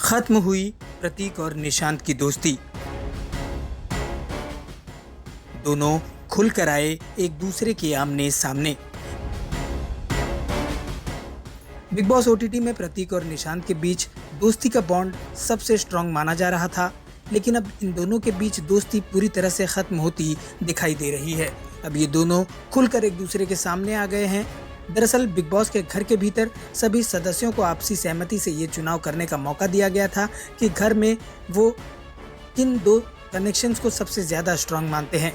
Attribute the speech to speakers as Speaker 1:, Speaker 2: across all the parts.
Speaker 1: खत्म हुई प्रतीक और निशांत की दोस्ती। दोनों खुलकर आए एक दूसरे के आमने सामने। बिग बॉस ओटीटी में प्रतीक और निशांत के बीच दोस्ती का बॉन्ड सबसे स्ट्रांग माना जा रहा था, लेकिन अब इन दोनों के बीच दोस्ती पूरी तरह से खत्म होती दिखाई दे रही है। अब ये दोनों खुलकर एक दूसरे के सामने आ गए हैं। दरअसल बिग बॉस के घर के भीतर सभी सदस्यों को आपसी सहमति से ये चुनाव करने का मौका दिया गया था कि घर में वो किन दो कनेक्शंस को सबसे ज़्यादा स्ट्रांग मानते हैं।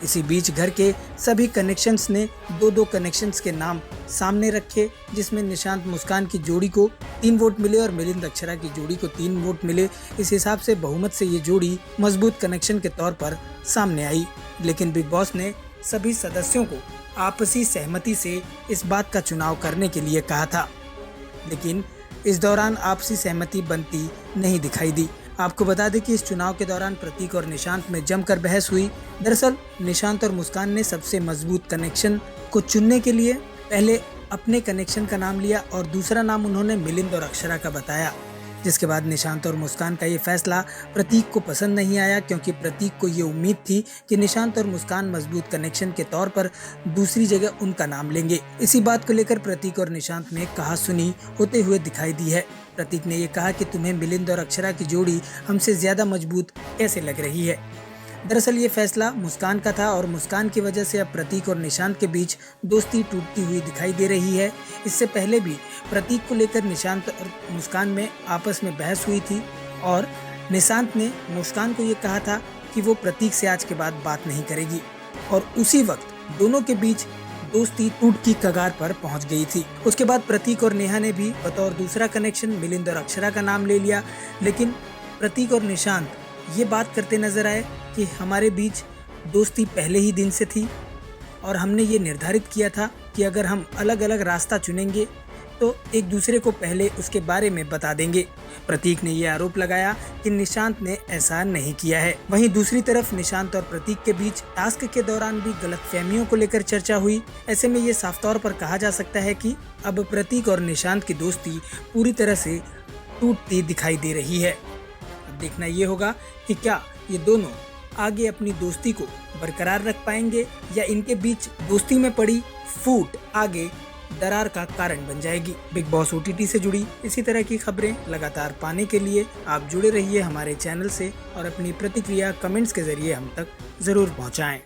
Speaker 1: इसी बीच घर के सभी कनेक्शंस ने दो दो कनेक्शंस के नाम सामने रखे, जिसमें निशांत मुस्कान की जोड़ी को 3 वोट मिले और मिलिंद अक्षरा की जोड़ी को 3 वोट मिले। इस हिसाब से बहुमत से ये जोड़ी मजबूत कनेक्शन के तौर पर सामने आई। लेकिन बिग बॉस ने सभी सदस्यों को आपसी सहमति से इस बात का चुनाव करने के लिए कहा था, लेकिन इस दौरान आपसी सहमति बनती नहीं दिखाई दी। आपको बता दें कि इस चुनाव के दौरान प्रतीक और निशांत में जमकर बहस हुई। दरअसल निशांत और मुस्कान ने सबसे मजबूत कनेक्शन को चुनने के लिए पहले अपने कनेक्शन का नाम लिया और दूसरा नाम उन्होंने मिलिंद और अक्षरा का बताया, जिसके बाद निशांत और मुस्कान का ये फैसला प्रतीक को पसंद नहीं आया, क्योंकि प्रतीक को ये उम्मीद थी कि निशांत और मुस्कान मजबूत कनेक्शन के तौर पर दूसरी जगह उनका नाम लेंगे। इसी बात को लेकर प्रतीक और निशांत में कहासुनी होते हुए दिखाई दी है। प्रतीक ने ये कहा कि तुम्हें मिलिंद और अक्षरा की जोड़ी हमसे ज्यादा मजबूत कैसे लग रही है। दरअसल ये फैसला मुस्कान का था और मुस्कान की वजह से अब प्रतीक और निशांत के बीच दोस्ती टूटती हुई दिखाई दे रही है। इससे पहले भी प्रतीक को लेकर निशांत और मुस्कान में आपस में बहस हुई थी और निशांत ने मुस्कान को ये कहा था कि वो प्रतीक से आज के बाद बात नहीं करेगी, और उसी वक्त दोनों के बीच दोस्ती टूट की कगार पर पहुंच गई थी। उसके बाद प्रतीक और नेहा ने भी बतौर दूसरा कनेक्शन मिलिंद और अक्षरा का नाम ले लिया, लेकिन प्रतीक और निशांत ये बात करते नजर आए कि हमारे बीच दोस्ती पहले ही दिन से थी और हमने ये निर्धारित किया था कि अगर हम अलग अलग रास्ता चुनेंगे तो एक दूसरे को पहले उसके बारे में बता देंगे। प्रतीक ने ये आरोप लगाया कि निशांत ने ऐसा नहीं किया है। वहीं दूसरी तरफ निशांत और प्रतीक के बीच टास्क के दौरान भी गलतफहमियों को लेकर चर्चा हुई। ऐसे में ये साफ तौर पर कहा जा सकता है कि अब प्रतीक और निशांत की दोस्ती पूरी तरह से टूटती दिखाई दे रही है। अब देखना ये होगा कि क्या ये दोनों आगे अपनी दोस्ती को बरकरार रख पाएंगे या इनके बीच दोस्ती में पड़ी फूट आगे दरार का कारण बन जाएगी। बिग बॉस ओटीटी से जुड़ी इसी तरह की खबरें लगातार पाने के लिए आप जुड़े रहिए हमारे चैनल से और अपनी प्रतिक्रिया कमेंट्स के जरिए हम तक जरूर पहुंचाएं।